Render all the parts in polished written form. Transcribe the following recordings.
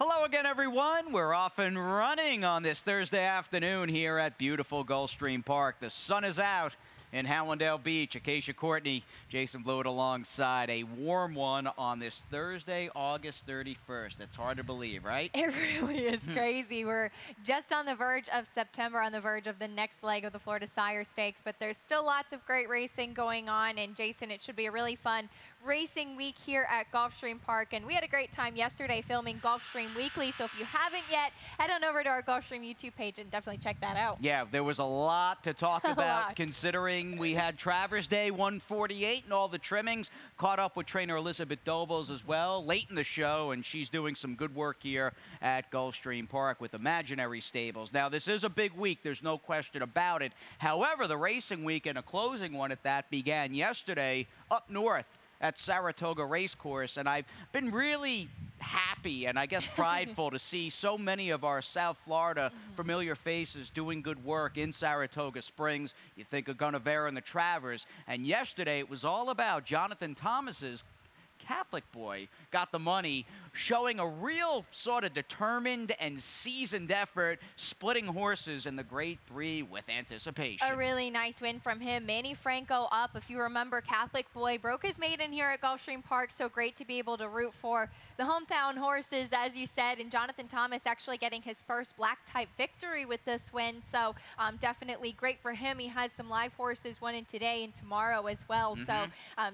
Hello again, everyone. We're off and running on this Thursday afternoon here at beautiful Gulfstream Park. The sun is out in Hallandale Beach. Acacia Courtney, Jason Blewett alongside. A warm one on this Thursday, August 31st. It's hard to believe, right? It really is crazy. We're just on the verge of September, on the verge of the next leg of the Florida Sire Stakes, but there's still lots of great racing going on. And Jason, it should be a really fun racing week here at Gulfstream Park. And we had a great time yesterday filming Gulfstream Weekly. So if you haven't yet, head on over to our Gulfstream YouTube page and definitely check that out. Yeah, there was a lot to talk about considering we had Travers Day 148 and all the trimmings. Caught up with trainer Elizabeth Dobles as well late in the show, and she's doing some good work here at Gulfstream Park with Imaginary Stables. Now, this is a big week. There's no question about it. However, the racing week, and a closing one at that, began yesterday up north at Saratoga Racecourse, and I've been really happy and I guess prideful to see so many of our South Florida familiar faces doing good work in Saratoga Springs. You think of Gunnevera and the Travers, and yesterday it was all about Jonathan Thomas's Catholic boy got the money, showing a real sort of determined and seasoned effort, splitting horses in the Grade 3 with anticipation. A really nice win from him. Manny Franco up. If you remember, Catholic boy broke his maiden here at Gulfstream Park, so great to be able to root for the hometown horses, as you said, and Jonathan Thomas actually getting his first black type victory with this win, so definitely great for him. He has some live horses, one in today and tomorrow as well, so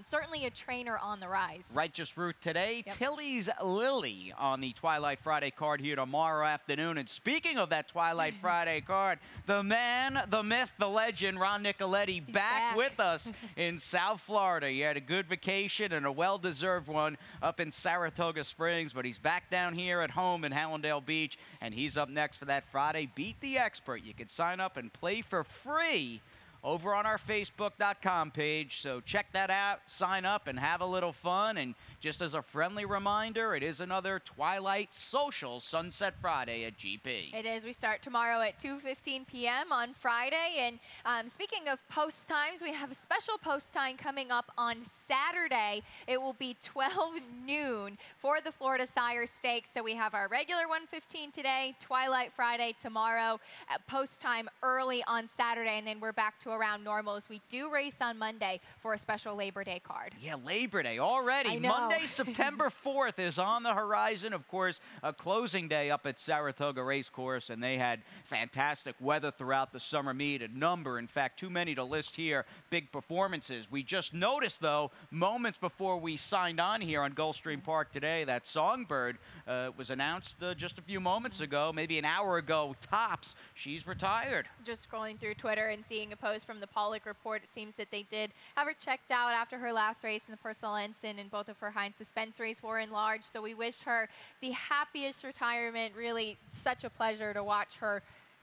certainly a trainer on the rise. Righteous Route today. Tilly's Lily on the Twilight Friday card here tomorrow afternoon. And speaking of that Twilight Friday card, the man, the myth, the legend, Ron Nicoletti, back with us in South Florida. He had a good vacation and a well-deserved one up in Saratoga Springs, but he's back down here at home in Hallandale Beach, and he's up next for that Friday Beat the Expert. You can sign up and play for free over on our Facebook.com page, so check that out, sign up, and have a little fun. And just as a friendly reminder, it is another Twilight Social Sunset Friday at GP. It is. We start tomorrow at 2:15 p.m. on Friday. And speaking of post times, we have a special post time coming up on Saturday. It will be 12 noon for the Florida Sire Stakes. So we have our regular 1:15 today, Twilight Friday tomorrow, at post time early on Saturday, and then we're back to around normal as we do race on Monday for a special Labor Day card. Yeah, Labor Day already. I know. Monday, September 4th is on the horizon. Of course, a closing day up at Saratoga Racecourse, and they had fantastic weather throughout the summer meet. A number, in fact, too many to list here, big performances. We just noticed, though, moments before we signed on here on Gulfstream Park today, that Songbird was announced just a few moments ago, maybe an hour ago, tops. She's retired. Just scrolling through Twitter and seeing a post from the Pollock Report, it seems that they did have her checked out after her last race in the Personal Ensign, and both of her Heinz Suspense race were enlarged. So we wish her the happiest retirement. Really such a pleasure to watch her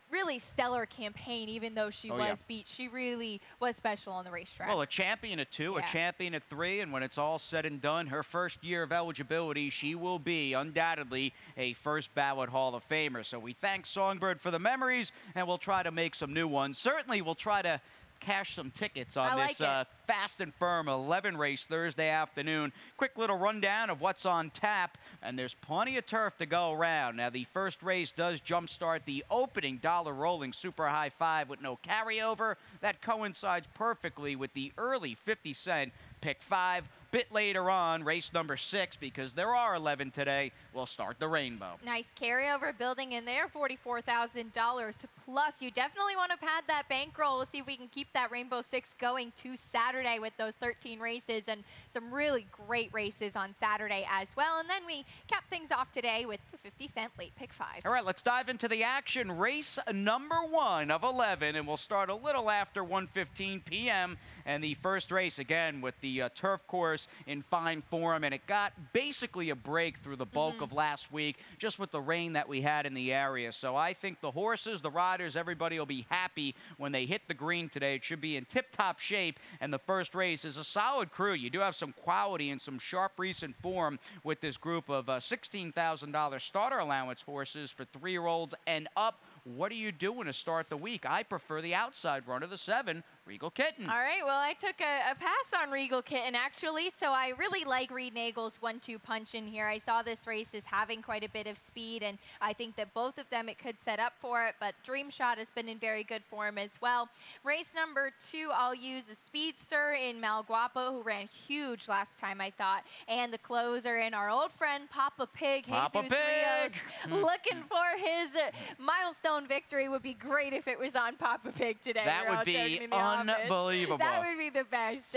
really stellar campaign, even though she was beat. She really was special on the racetrack. Well, a champion at 2, a champion at 3, and when it's all said and done, her first year of eligibility, she will be undoubtedly a first ballot Hall of Famer. So we thank Songbird for the memories, and we'll try to make some new ones. Certainly, we'll try to cash some tickets on this fast and firm 11 race Thursday afternoon. Quick little rundown of what's on tap, and there's plenty of turf to go around. Now, the first race does jumpstart the opening dollar rolling super high 5 with no carryover. That coincides perfectly with the early 50-cent pick 5. Bit later on, race number 6, because there are 11 today, we'll start the Rainbow. Nice carryover building in there, $44,000 plus. You definitely want to pad that bankroll. We'll see if we can keep that Rainbow 6 going to Saturday with those 13 races and some really great races on Saturday as well. And then we cap things off today with the 50-cent late pick 5. All right, let's dive into the action. Race number 1 of 11, and we'll start a little after 1:15 p.m. And the first race, again, with the turf course in fine form, and it got basically a break through the bulk of last week, just with the rain that we had in the area. So I think the horses, the riders, everybody will be happy when they hit the green today. It should be in tip-top shape, and the first race is a solid crew. You do have some quality and some sharp recent form with this group of $16,000 starter allowance horses for 3-year-olds and up. What are you doing to start the week? I prefer the outside runner, the 7, Regal Kitten. All right, well, I took a pass on Regal Kitten, actually, so I really like Reed Nagel's 1-2 punch in here. I saw this race as having quite a bit of speed, and I think that both of them, it could set up for it, but Dream Shot has been in very good form as well. Race number 2, I'll use a speedster in Mal Guapo, who ran huge last time, I thought, and the closer in our old friend Papa Pig, Papa Jesus Pig. Rios, looking for his milestone victory. Would be great if it was on Papa Pig today. That would be unbelievable. That would be the best.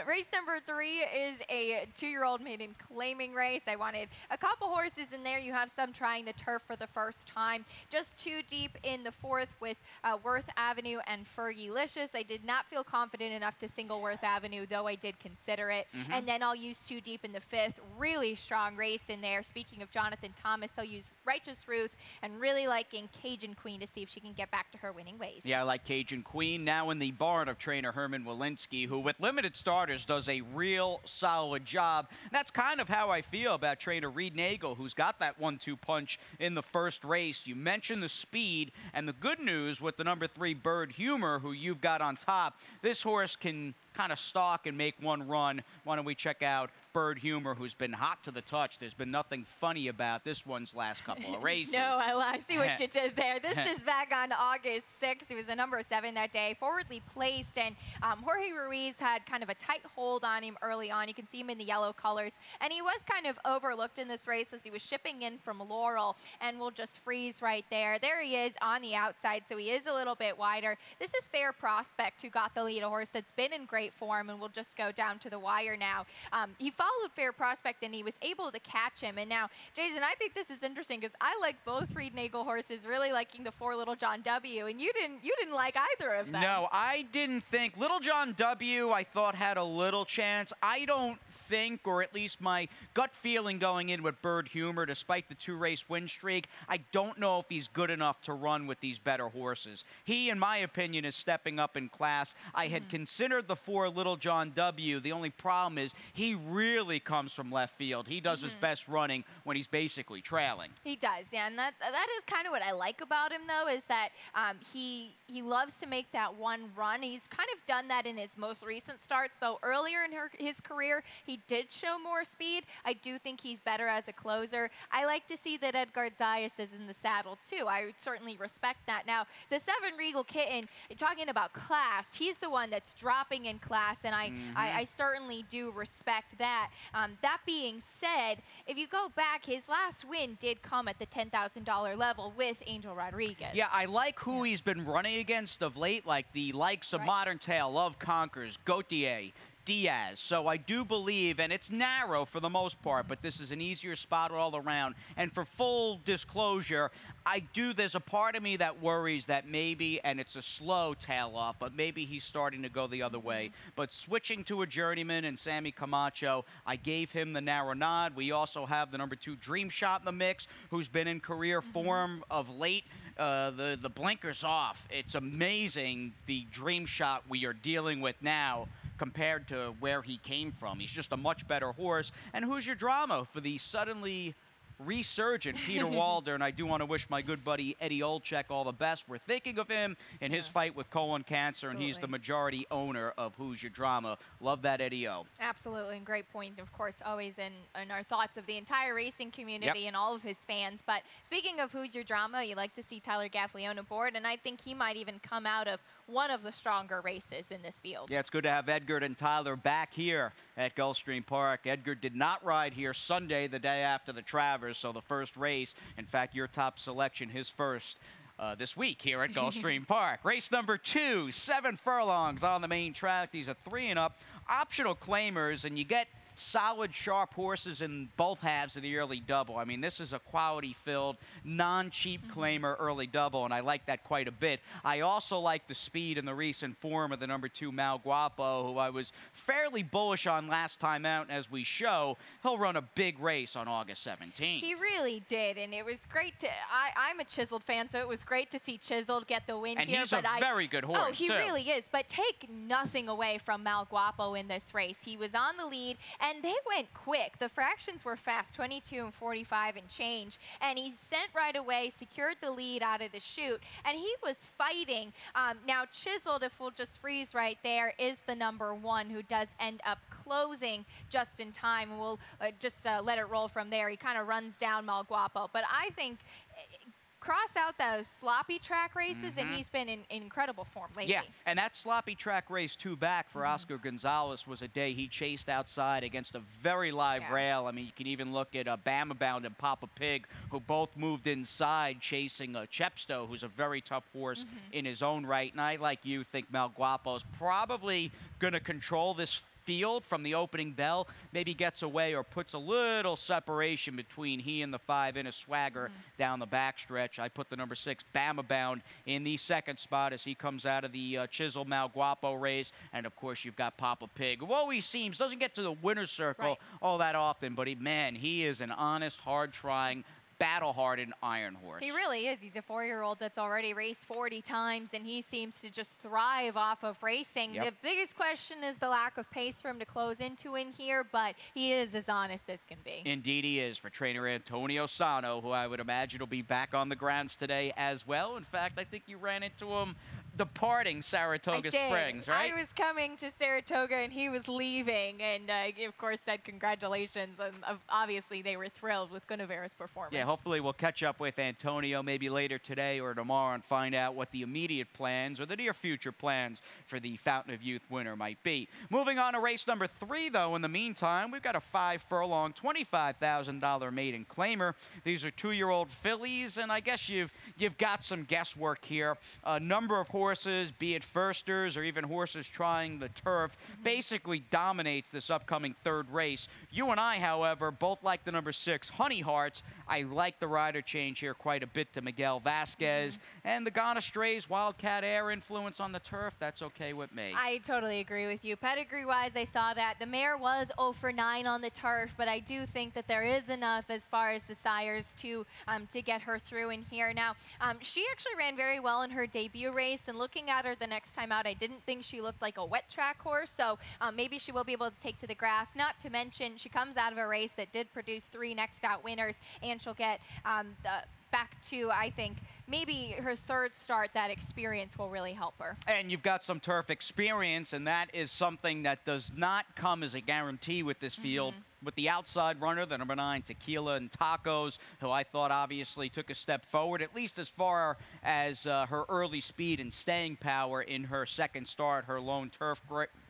Race number 3 is a 2-year-old maiden claiming race. I wanted a couple horses in there. You have some trying the turf for the first time. Just 2 deep in the 4th with Worth Avenue and Fergie-licious. I did not feel confident enough to single Worth Avenue, though I did consider it. And then I'll use 2 deep in the 5th. Really strong race in there. Speaking of Jonathan Thomas, I'll use Righteous Ruth and really liking Cajun Queen to see if she can get back to her winning ways. Yeah, I like Cajun Queen. Now in the barn of trainer Herman Walensky, who with limited starters does a real solid job. And that's kind of how I feel about trainer Reed Nagel, who's got that 1-2 punch in the first race. You mentioned the speed, and the good news with the number 3 Bird Humor, who you've got on top, this horse can kind of stalk and make one run. Why don't we check out Bird Humor, who's been hot to the touch. There's been nothing funny about this one's last couple of races. No, I see what you did there. This is back on August 6th. He was the number 7 that day, forwardly placed, and Jorge Ruiz had kind of a tight hold on him early on. You can see him in the yellow colors, and he was kind of overlooked in this race as he was shipping in from Laurel, and we'll just freeze right there. There he is on the outside, so he is a little bit wider. This is Fair Prospect, who got the lead, a horse that's been in great form, and we'll just go down to the wire now. He followed Fair Prospect, and he was able to catch him. And now, Jason, I think this is interesting because I like both Reed Nagel horses, really liking the 4 Little John W, and you didn't like either of them. No, I didn't think. Little John W, I thought had a little chance. I don't think, or at least my gut feeling going in with Bird Humor, despite the 2-race win streak, I don't know if he's good enough to run with these better horses. He, in my opinion, is stepping up in class. I had considered the 4 Little John W. The only problem is he really comes from left field. He does his best running when he's basically trailing. He does, yeah, and that is kind of what I like about him, though, is that he loves to make that one run. He's kind of done that in his most recent starts, though earlier in his career, he did show more speed. I do think he's better as a closer. I like to see that Edgar Zayas is in the saddle, too. I would certainly respect that. Now, the 7 Regal Kitten, talking about class, he's the one that's dropping in class, and I certainly do respect that. That being said, if you go back, his last win did come at the $10,000 level with Angel Rodriguez. Yeah, I like who he's been running against of late, like the likes of Modern Tale, Love Conquers, Gautier, Diaz. So I do believe, and it's narrow for the most part, but this is an easier spot all around. And for full disclosure, there's a part of me that worries that maybe, and it's a slow tail off, but maybe he's starting to go the other way. But switching to a journeyman and Sammy Camacho, I gave him the narrow nod. We also have the number 2 Dream Shot in the mix, who's been in career form of late. The blinker's off. It's amazing the Dream Shot we are dealing with now compared to where he came from. He's just a much better horse. And who's your drama for the suddenly resurgent Peter Walder? And I do want to wish my good buddy Eddie Olczyk all the best. We're thinking of him in his fight with colon cancer, and he's the majority owner of Who's Your Drama. Love that, Eddie O. Absolutely, and great point. Of course, always in our thoughts of the entire racing community and all of his fans. But speaking of Who's Your Drama, you like to see Tyler Gaffalione aboard, and I think he might even come out of one of the stronger races in this field. Yeah, it's good to have Edgar and Tyler back here at Gulfstream Park. Edgar did not ride here Sunday, the day after the Travers, so the first race, in fact, your top selection, his first this week here at Gulfstream Park. Race number 2, 7 furlongs on the main track. These are 3 and up optional claimers, and you get solid, sharp horses in both halves of the early double. I mean, this is a quality-filled, non-cheap claimer early double, and I like that quite a bit. I also like the speed and the recent form of the number 2 Mal Guapo, who I was fairly bullish on last time out. And as we show, he'll run a big race on August 17th. He really did, and it was great to. I'm a Chiseled fan, so it was great to see Chiseled get the win and here. And he's a very good horse, Oh, he really is. But take nothing away from Mal Guapo in this race. He was on the lead, and they went quick. The fractions were fast, 22 and 45 and change, and he sent right away, secured the lead out of the chute, and he was fighting. Now, Chiseled, if we'll just freeze right there, is the #1 who does end up closing just in time. We'll just let it roll from there. He kind of runs down Malguapo, but I think cross out those sloppy track races, and he's been in incredible form lately. Yeah, and that sloppy track race 2 back for Oscar Gonzalez was a day he chased outside against a very live rail. I mean, you can even look at Bama Bound and Papa Pig, who both moved inside chasing Chepstow, who's a very tough horse in his own right. And I, like you, think Malguapo's probably going to control this field from the opening bell, maybe gets away or puts a little separation between he and the 5 in a swagger down the backstretch. I put the #6 Bama Bound in the 2nd spot as he comes out of the Chisel Malguapo race. And of course you've got Papa Pig, who always seems, doesn't get to the winner's circle all that often, but he is an honest, hard-trying, battle-hardened iron horse. He really is. He's a 4-year-old that's already raced 40 times, and he seems to just thrive off of racing. The biggest question is the lack of pace for him to close into in here, but he is as honest as can be. Indeed he is, for trainer Antonio Sano, who I would imagine will be back on the grounds today as well. In fact, I think you ran into him departing Saratoga Springs, right? I was coming to Saratoga, and he was leaving, and of course said congratulations, and obviously they were thrilled with Guinevere's performance. Yeah, hopefully we'll catch up with Antonio maybe later today or tomorrow and find out what the immediate plans or the near future plans for the Fountain of Youth winner might be. Moving on to race #3, though, in the meantime, we've got a 5-furlong, $25,000 maiden claimer. These are 2-year-old fillies, and I guess you've got some guesswork here. A number of horses, be it firsters or even horses trying the turf, basically dominates this upcoming 3rd race. You and I, however, both like the #6 Honey Hearts. I like the rider change here quite a bit to Miguel Vasquez. And the Gone Astray's Wildcat Air influence on the turf, that's okay with me. I totally agree with you. Pedigree-wise, I saw that. The mare was 0 for 9 on the turf, but I do think that there is enough as far as the sires to get her through in here. Now, she actually ran very well in her debut race, and looking at her the next time out, I didn't think she looked like a wet track horse, so maybe she will be able to take to the grass. Not to mention, she comes out of a race that did produce 3 next out winners, and she'll get back to, I think, maybe her 3rd start. That experience will really help her. And you've got some turf experience, and that is something that does not come as a guarantee with this field. With the outside runner, the #9 Tequila and Tacos, who I thought obviously took a step forward, at least as far as her early speed and staying power in her 2nd start, her lone turf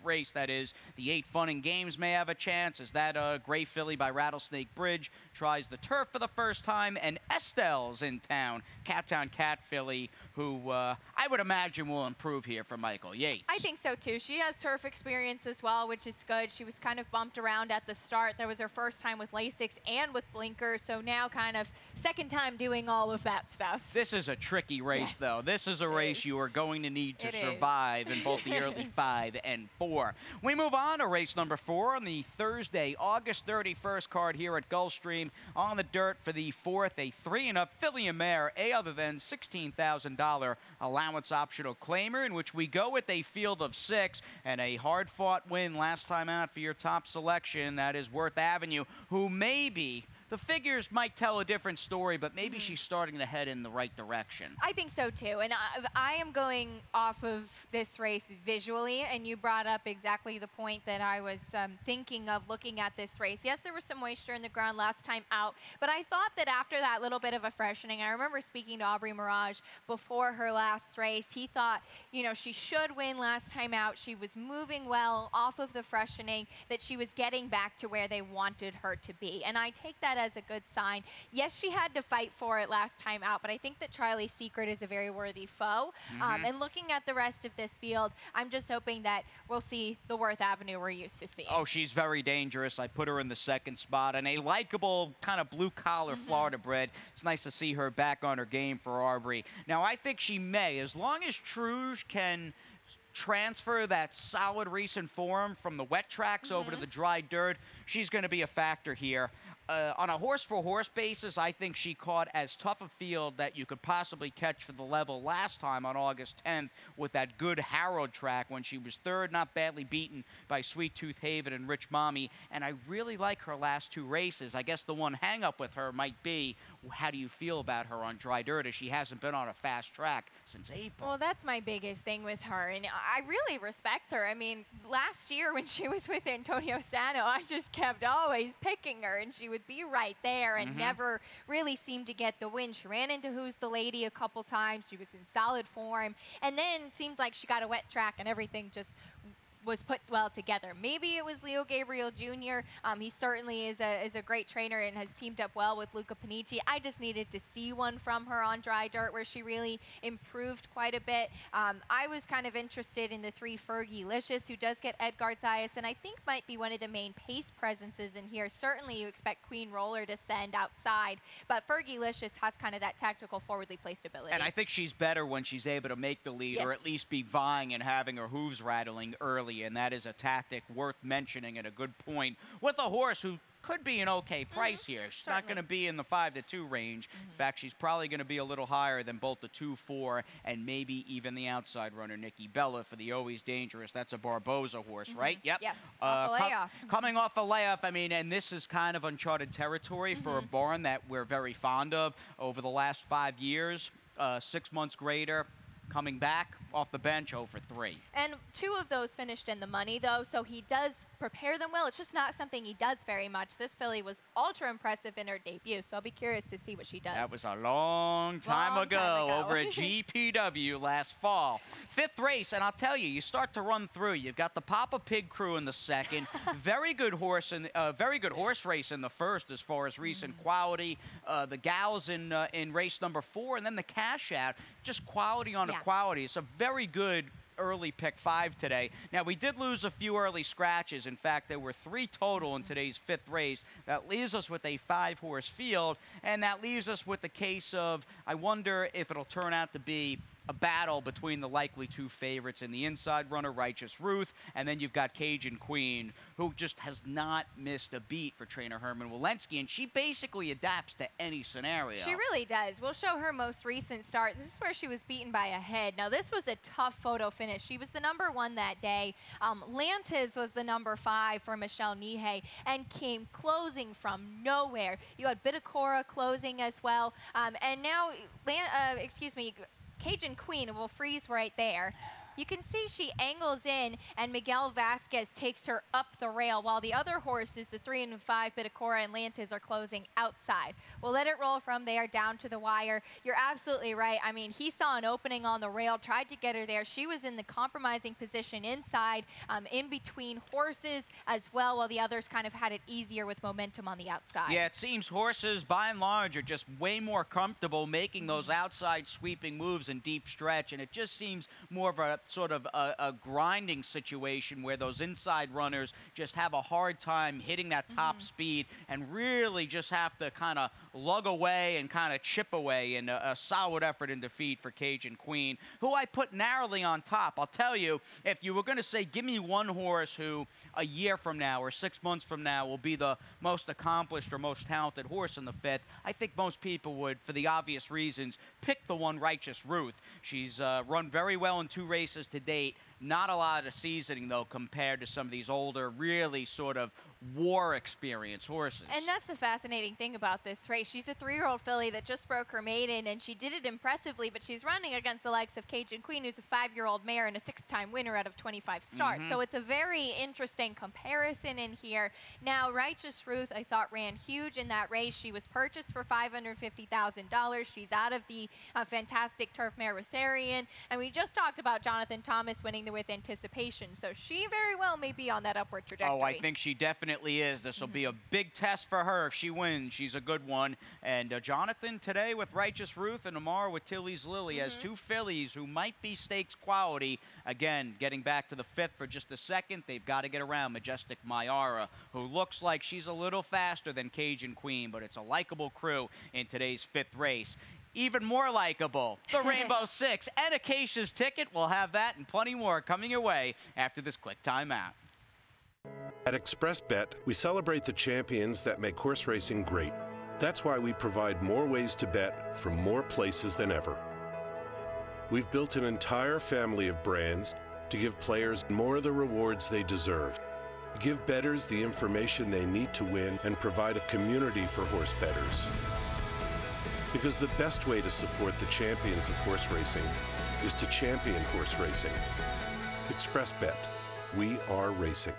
race, that is. The 8 Fun and Games may have a chance as that Gray Filly by Rattlesnake Bridge tries the turf for the first time, and Estelle's in town, Cattown Cat Filly, who I would imagine will improve here for Michael Yates. I think so too. She has turf experience as well, which is good. She was kind of bumped around at the start. That was her first time with Lasix and with blinkers, so now kind of 2nd time doing all of that stuff. This is a tricky race, though. This is a race you are going to need to survive in both the early 5 and 4. We move on to race #4 on the Thursday, August 31st card here at Gulfstream. On the dirt for the 4th, a 3-and-up filly and mare, a other than $16,000 allowance optional claimer, in which we go with a field of 6 and a hard-fought win last time out for your top selection. That is Worth Avenue, who maybe the figures might tell a different story, but maybe she's starting to head in the right direction. I think so too, and I am going off of this race visually, and you brought up exactly the point that I was thinking of looking at this race. Yes, there was some moisture in the ground last time out, but I thought that after that little bit of a freshening, I remember speaking to Aubrey Mirage before her last race. He thought, you know, she should win last time out. She was moving well off of the freshening, that she was getting back to where they wanted her to be, and I take that as a good sign. Yes, she had to fight for it last time out, but I think that Charlie's Secret is a very worthy foe. And looking at the rest of this field, I'm just hoping that we'll see the Worth Avenue we're used to seeing. Oh, she's very dangerous. I put her in the 2nd spot, and a likable kind of blue-collar Florida bred. It's nice to see her back on her game for Aubrey. Now, I think she may, as long as Truge can transfer that solid recent form from the wet tracks over to the dry dirt, she's going to be a factor here. on a horse-for-horse basis, I think she caught as tough a field that you could possibly catch for the level last time on August 10th with that good Harold track when she was third, not badly beaten by Sweet Tooth Haven and Rich Mommy. And I really like her last two races. I guess the one hang-up with her might be, how do you feel about her on dry dirt, as she hasn't been on a fast track since April? Well, that's my biggest thing with her, and I really respect her. I mean, last year when she was with Antonio Sano, I just kept always picking her, and she would be right there and never really seemed to get the win. She ran into Who's the Lady a couple times. She was in solid form, and then it seemed like she got a wet track and everything just was put well together. Maybe it was Leo Gabriel Jr. He certainly is a great trainer and has teamed up well with Luca Panici. I just needed to see one from her on dry dirt where she really improved quite a bit. I was kind of interested in the 3 Fergie Licious, who does get Edgar Zayas, and I think might be one of the main pace presences in here. Certainly you expect Queen Roller to send outside, but Fergie Licious has kind of that tactical forwardly placed ability. And I think she's better when she's able to make the lead, or at least be vying and having her hooves rattling early. And that is a tactic worth mentioning and a good point with a horse who could be an okay price here. She's not going to be in the 5-2 range. In fact, she's probably going to be a little higher than both the 2-4 and maybe even the outside runner, Nikki Bella, for the Always Dangerous. That's a Barboza horse, right? Yep. Yes, off a layoff. Coming off a layoff, I mean, and this is kind of uncharted territory for a barn that we're very fond of over the last 5 years. 6 months greater. Coming back off the bench, 0-for-3. And 2 of those finished in the money, though, so he does prepare them well. It's just not something he does very much. This filly was ultra impressive in her debut, so I'll be curious to see what she does. That was a long time ago over at GPW last fall. 5th race, and I'll tell you, you start to run through. You've got the Papa Pig crew in the second. Very good horse race in the first as far as recent quality. The gals in race number 4, and then the cash out. Just quality on quality. It's a very good early pick 5 today. Now, we did lose a few early scratches. In fact, there were 3 total in today's 5th race. That leaves us with a 5-horse field, and that leaves us with the case of, I wonder if it'll turn out to be a battle between the likely 2 favorites in the inside runner, Righteous Ruth, and then you've got Cajun Queen, who just has not missed a beat for trainer Herman Walensky, and she basically adapts to any scenario. She really does. We'll show her most recent start. This is where she was beaten by a head. Now, this was a tough photo finish. She was the number 1 that day. Lantis was the number 5 for Michelle Nihei and came closing from nowhere. You had Bitacora closing as well. And now, Cajun Queen will freeze right there. You can see she angles in, and Miguel Vasquez takes her up the rail, while the other horses, the 3 and 5, Bitacora and Lantis, are closing outside. We'll let it roll from there down to the wire. You're absolutely right. I mean, he saw an opening on the rail, tried to get her there. She was in the compromising position inside, in between horses as well, while the others kind of had it easier with momentum on the outside. Yeah, it seems horses, by and large, are just way more comfortable making those outside sweeping moves in deep stretch, and it just seems more of a sort of a grinding situation where those inside runners just have a hard time hitting that top speed and really just have to kind of lug away and kind of chip away in a solid effort in defeat for Cajun Queen, who I put narrowly on top. I'll tell you, if you were going to say, give me one horse who a year from now or 6 months from now will be the most accomplished or most talented horse in the 5th, I think most people would, for the obvious reasons, pick the one Righteous Ruth. She's run very well in 2 races to date. Not a lot of seasoning, though, compared to some of these older, really sort of war experience horses. And that's the fascinating thing about this race. She's a 3-year-old filly that just broke her maiden, and she did it impressively, but she's running against the likes of Cajun Queen, who's a 5-year-old mare and a 6-time winner out of 25 starts. So it's a very interesting comparison in here. Now, Righteous Ruth, I thought, ran huge in that race. She was purchased for $550,000. She's out of the fantastic turf mare Rotharian, and we just talked about Jonathan Thomas winning the With Anticipation, so she very well may be on that upward trajectory. Oh, I think she definitely is. This will be a big test for her if she wins. She's a good one. And Jonathan today with Righteous Ruth and tomorrow with Tilly's Lily has 2 fillies who might be stakes quality. Again, getting back to the 5th for just a second, they've got to get around Majestic Mayara, who looks like she's a little faster than Cajun Queen, but it's a likable crew in today's 5th race. Even more likable, the Rainbow Six and Acacia's Ticket. We'll have that and plenty more coming your way after this quick timeout. At ExpressBet, we celebrate the champions that make horse racing great. That's why we provide more ways to bet from more places than ever. We've built an entire family of brands to give players more of the rewards they deserve, give bettors the information they need to win, and provide a community for horse bettors. Because the best way to support the champions of horse racing is to champion horse racing. ExpressBet. We are racing.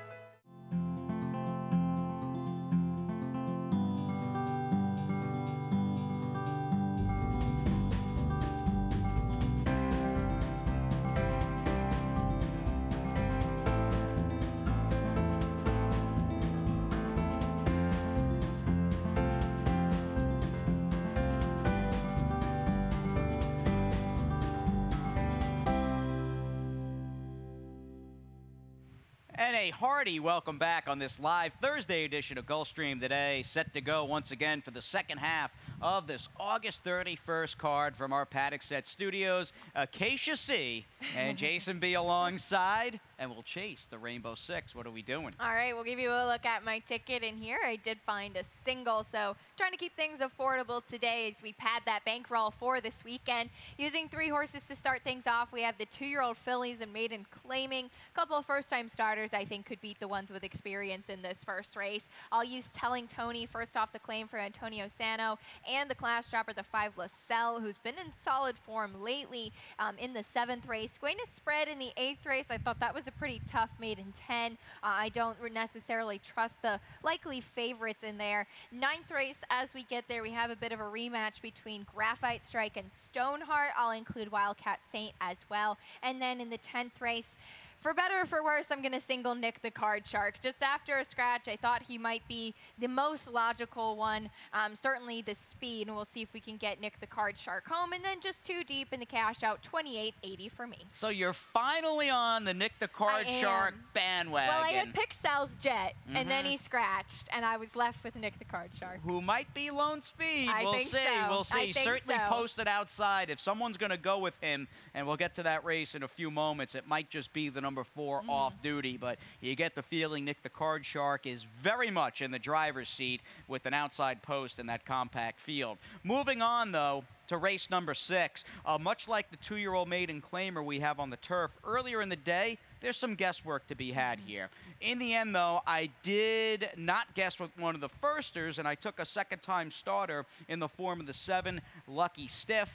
And a hearty welcome back on this live Thursday edition of Gulfstream today. Set to go once again for the second half of this August 31st card from our Paddock Set Studios. Acacia C and Jason B alongside, and we'll chase the Rainbow Six. What are we doing? All right, we'll give you a look at my ticket in here. I did find a single, so trying to keep things affordable today as we pad that bankroll for this weekend. Using 3 horses to start things off, we have the 2-year-old fillies and maiden claiming. A couple of first-time starters I think could beat the ones with experience in this first race. I'll use Telling Tony first off the claim for Antonio Sano, and the class dropper, the 5 LaSalle, who's been in solid form lately in the 7th race. Going to spread in the 8th race. I thought that was a pretty tough maiden 10. I don't necessarily trust the likely favorites in there. 9th race, as we get there, we have a bit of a rematch between Graphite Strike and Stoneheart. I'll include Wildcat Saint as well. And then in the 10th race, for better or for worse, I'm going to single Nick the Card Shark. Just after a scratch, I thought he might be the most logical one. Certainly the speed, and we'll see if we can get Nick the Card Shark home. And then just 2 deep in the cash out, $28.80 for me. So you're finally on the Nick the Card Shark bandwagon. Well, I had picked Sal's Jet, and then he scratched, and I was left with Nick the Card Shark. Who might be Lone Speed. We'll see. So. We'll see. I think Certainly so. Post it outside. If someone's going to go with him, and we'll get to that race in a few moments, it might just be the number 4 off duty, but you get the feeling Nick the Card Shark is very much in the driver's seat with an outside post in that compact field. Moving on, though, to race number 6. Much like the 2-year-old maiden claimer we have on the turf earlier in the day, there's some guesswork to be had here. In the end, though, I did not guess with one of the firsters, and I took a second-time starter in the form of the 7 Lucky Stiff,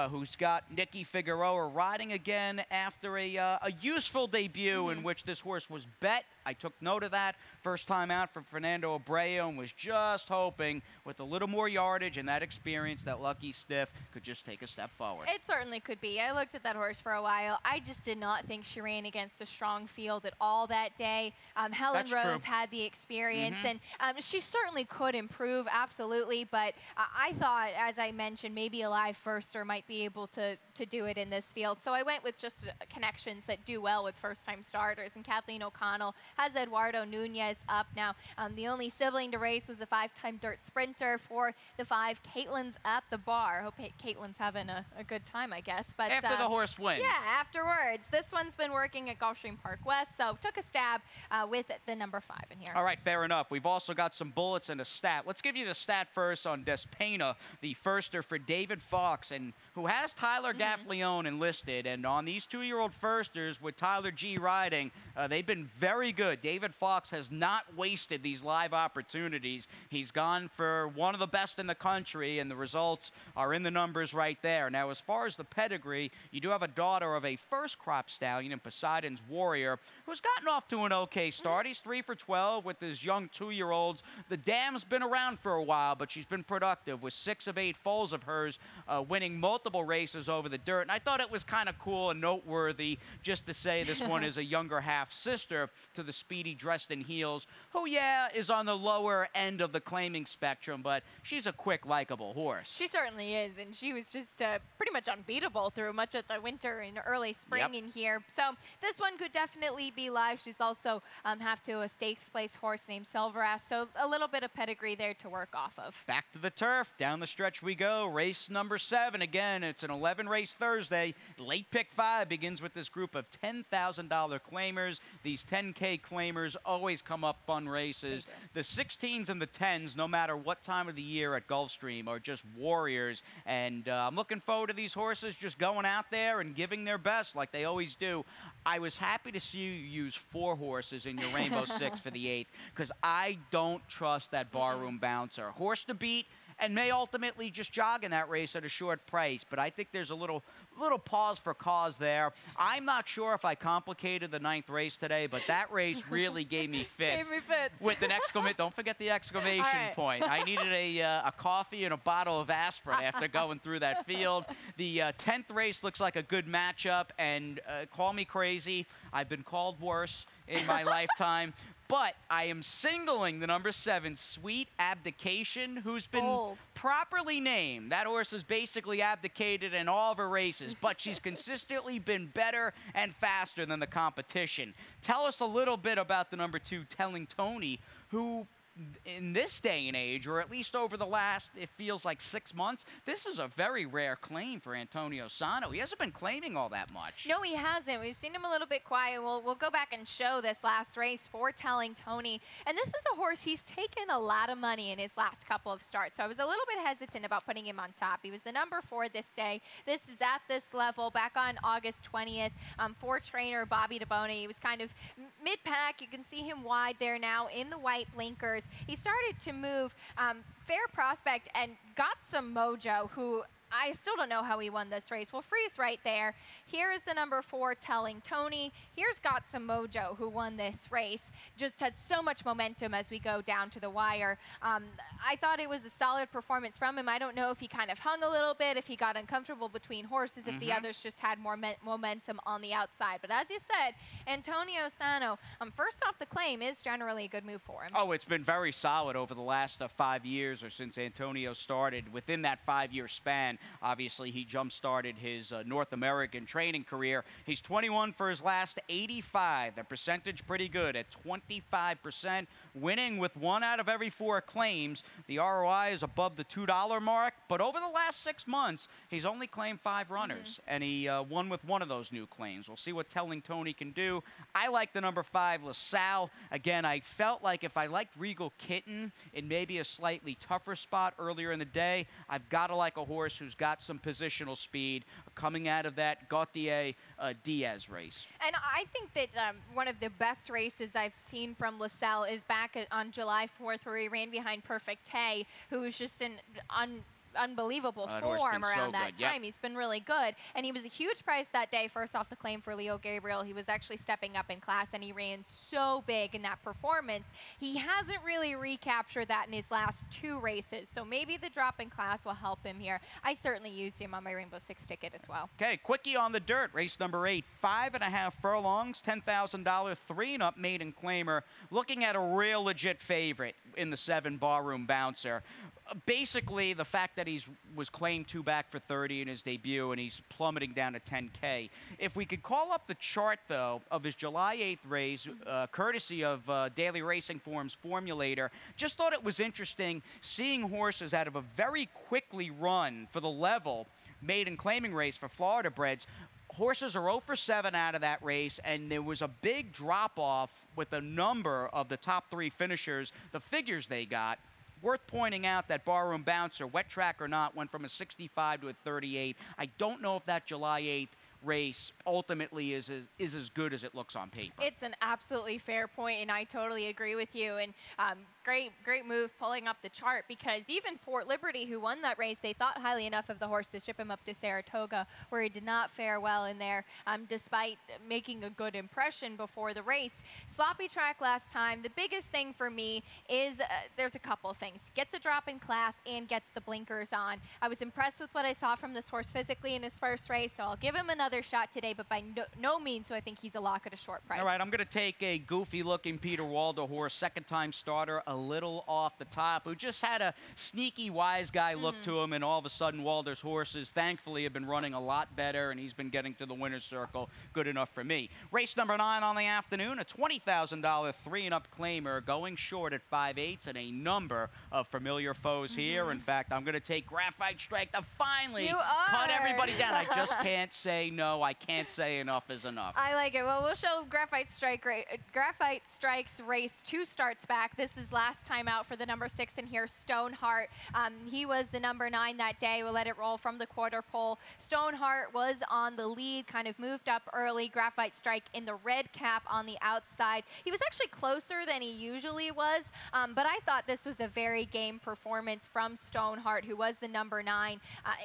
who's got Nicky Figueroa riding again after a useful debut in which this horse was bet. I took note of that first time out for Fernando Abreu and was just hoping with a little more yardage and that experience that Lucky Stiff could just take a step forward. It certainly could be. I looked at that horse for a while. I just did not think she ran against a strong field at all that day. Helen Rose had the experience, and she certainly could improve, absolutely, but I thought, as I mentioned, maybe a live firster might be able to do it in this field. So I went with just connections that do well with first-time starters, and Kathleen O'Connell has Eduardo Nunez up now. The only sibling to race was a 5-time dirt sprinter for the 5. Caitlin's at the bar. Hope Caitlin's having a good time, I guess. But after the horse wins. Yeah, afterwards. This one's been working at Gulfstream Park West, so took a stab with the number 5 in here. All right, fair enough. We've also got some bullets and a stat. Let's give you the stat first on Despena, the firster for David Fox, and who has Tyler Gaffleone enlisted. And on these 2-year-old firsters with Tyler G riding, they've been very good. David Fox has not wasted these live opportunities. He's gone for one of the best in the country, and the results are in the numbers right there. Now, as far as the pedigree, you do have a daughter of a first-crop stallion in Poseidon's Warrior, who's gotten off to an okay start. He's 3 for 12 with his young 2-year-olds. The dam's been around for a while, but she's been productive with 6 of 8 foals of hers winning multiple races over the dirt. And I thought it was kind of cool and noteworthy just to say this one is a younger half-sister to the speedy Dressed in Heels, who, yeah, is on the lower end of the claiming spectrum, but she's a quick, likable horse. She certainly is, and she was just pretty much unbeatable through much of the winter and early spring in here. So this one could definitely be live. She's also have to a stakes place horse named Silveras, so a little bit of pedigree there to work off of. Back to the turf. Down the stretch we go. Race number 7. Again, it's an 11-race Thursday. Late pick 5 begins with this group of $10,000 claimers. These 10K claimers always come up fun races. The 16s and the 10s, no matter what time of the year at Gulfstream, are just warriors. And I'm looking forward to these horses just going out there and giving their best like they always do. I was happy to see you use 4 horses in your Rainbow Six for the 8th, because I don't trust that Barroom Bouncer. Horse to beat, and may ultimately just jog in that race at a short price. But I think there's a little pause for cause there. I'm not sure if I complicated the 9th race today, but that race really gave me fits. With an exclamation, don't forget the exclamation point. I needed a coffee and a bottle of aspirin after going through that field. The 10th race looks like a good matchup, and call me crazy. I've been called worse in my lifetime. But I am singling the number 7, Sweet Abdication, who's been properly named. That horse has basically abdicated in all of her races, but she's consistently been better and faster than the competition. Tell us a little bit about the number 2, Telling Tony, who in this day and age, or at least over the last, it feels like 6 months, this is a very rare claim for Antonio Sano. He hasn't been claiming all that much. No, he hasn't. We've seen him a little bit quiet. We'll go back and show this last race for Telling Tony. And this is a horse, he's taken a lot of money in his last couple of starts. So I was a little bit hesitant about putting him on top. He was the number 4 this day. This is at this level back on August 20th for trainer Bobby DeBoni. He was kind of mid-pack. You can see him wide there now in the white blinkers. He started to move fair prospect and got some mojo, who I still don't know how he won this race. We'll freeze right there. Here is the number 4, Telling Tony. Here's Got Some Mojo, who won this race. Just had so much momentum as we go down to the wire. I thought it was a solid performance from him. I don't know if he kind of hung a little bit, if he got uncomfortable between horses, if the others just had more momentum on the outside. But as you said, Antonio Sano, first off the claim, is generally a good move for him. Oh, it's been very solid over the last 5 years, or since Antonio started. Within that 5-year span, obviously, he jump-started his North American training career. He's 21 for his last 85. The percentage pretty good at 25%, winning with 1 out of every 4 claims. The ROI is above the $2 mark, but over the last 6 months, he's only claimed 5 runners, and he won with 1 of those new claims. We'll see what Telling Tony can do. I like the number 5, LaSalle. Again, I felt like if I liked Regal Kitten in maybe a slightly tougher spot earlier in the day, I've got to like a horse who's got some positional speed coming out of that Gautier-Diaz race. And I think that one of the best races I've seen from LaSalle is back on July 4th, where he ran behind Perfect Hay, who was just an unbelievable form around that time. He's been really good, and he was a huge price that day. First off the claim for Leo Gabriel, he was actually stepping up in class, and he ran so big in that performance. He hasn't really recaptured that in his last 2 races, so maybe the drop in class will help him here. I certainly used him on my Rainbow Six ticket as well. Okay, quickie on the dirt, race number 8, 5.5 furlongs, $10,000 3-and-up maiden claimer, looking at a real legit favorite in the 7, Barroom Bouncer. Basically, the fact that he was claimed 2 back for 30 in his debut, and he's plummeting down to 10K. If we could call up the chart, though, of his July 8th race, courtesy of Daily Racing Form's formulator, just thought it was interesting seeing horses out of a very quickly run for the level maiden claiming race for Florida breds. Horses are 0 for 7 out of that race, and there was a big drop-off with a number of the top 3 finishers, the figures they got. Worth pointing out that Barroom Bouncer, wet track or not, went from a 65 to a 38. I don't know if that July 8th race ultimately is as good as it looks on paper. It's an absolutely fair point, and I totally agree with you. And great move pulling up the chart, because even Fort Liberty, who won that race, they thought highly enough of the horse to ship him up to Saratoga, where he did not fare well in there, despite making a good impression before the race. Sloppy track last time. The biggest thing for me is there's a couple things. Gets a drop in class and gets the blinkers on. I was impressed with what I saw from this horse physically in his first race, so I'll give him another shot today, but by no means do I think he's a lock at a short price. All right, I'm going to take a goofy-looking Peter Waldo horse, second-time starter, a little off the top, who just had a sneaky wise guy look to him, and all of a sudden Walder's horses, thankfully, have been running a lot better, and he's been getting to the winner's circle. Good enough for me. Race number 9 on the afternoon, a $20,000 3-and-up claimer going short at 5/8, and a number of familiar foes here. In fact, I'm going to take Graphite Strike to finally cut everybody down. I just can't say no. I can't say enough is enough. I like it. Well, we'll show Graphite Strike's race 2 starts back. This is last time out for the number 6 in here, Stoneheart. He was the number 9 that day. We'll let it roll from the quarter pole. Stoneheart was on the lead, kind of moved up early. Graphite Strike in the red cap on the outside. He was actually closer than he usually was, but I thought this was a very game performance from Stoneheart, who was the number 9.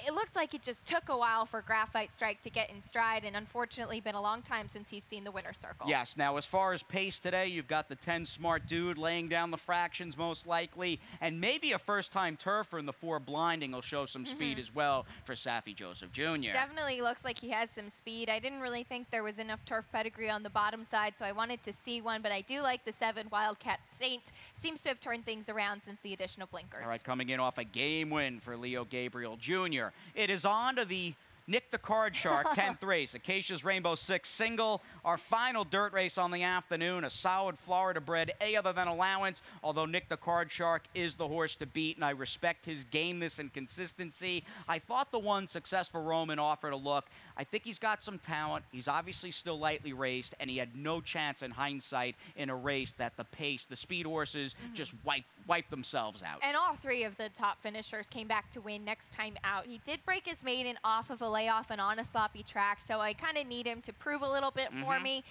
It looked like it just took a while for Graphite Strike to get in stride, and unfortunately been a long time since he's seen the winner's circle. Yes, now as far as pace today, you've got the 10 Smart Dude laying down the fractions most likely, and maybe a first-time turfer in the 4 Blinding will show some speed as well for Saffie Joseph Jr. Definitely looks like he has some speed. I didn't really think there was enough turf pedigree on the bottom side, so I wanted to see one, but I do like the 7 Wildcat Saint. Seems to have turned things around since the addition of blinkers. All right, coming in off a game win for Leo Gabriel Jr. It is on to the Nick the Card Shark 10th race, Acacia's Rainbow 6 single. Our final dirt race on the afternoon, a solid Florida-bred A other than allowance, although Nick the Card Shark is the horse to beat, and I respect his gameness and consistency. I thought the one Successful Roman offered a look. I think he's got some talent. He's obviously still lightly raced, and he had no chance in hindsight in a race that the pace, the speed horses just wiped themselves out. And all 3 of the top finishers came back to win next time out. He did break his maiden off of a layoff and on a sloppy track, so I kind of need him to prove a little bit for me.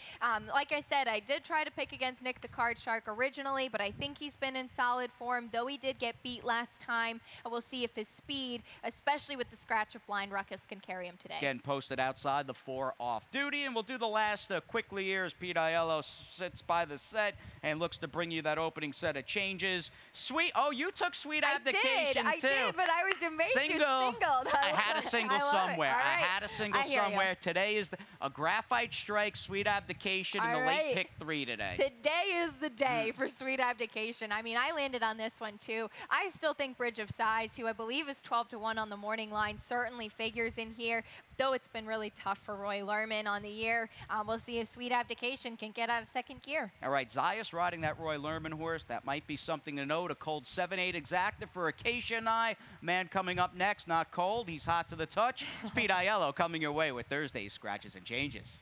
Like I said, I did try to pick against Nick the Card Shark originally, but I think he's been in solid form, though he did get beat last time. We'll see if his speed, especially with the scratch of Blind Ruckus, can carry him today. Again, posted outside the 4 off duty, and we'll do the last quickly here as Pete Aiello sits by the set and looks to bring you that opening set of changes. You took Sweet Abdication I did, but I was amazed you singled. I had a single somewhere. Right. I had a single somewhere. Today is a Graphite Strike, Sweet Abdication, and the late pick 3 today. Today is the day for Sweet Abdication. I mean, I landed on this one too. I still think Bridge of Sighs, who I believe is 12-1 on the morning line, certainly figures in here, though it's been really tough for Roy Lerman on the year. We'll see if Sweet Abdication can get out of second gear. All right, Zayas riding that Roy Lerman horse. That might be something to note. A cold 7-8 exacta for Acacia and I. Man coming up next, not cold. He's hot to the touch. It's Pete Aiello coming your way with Thursday's Scratches and Changes.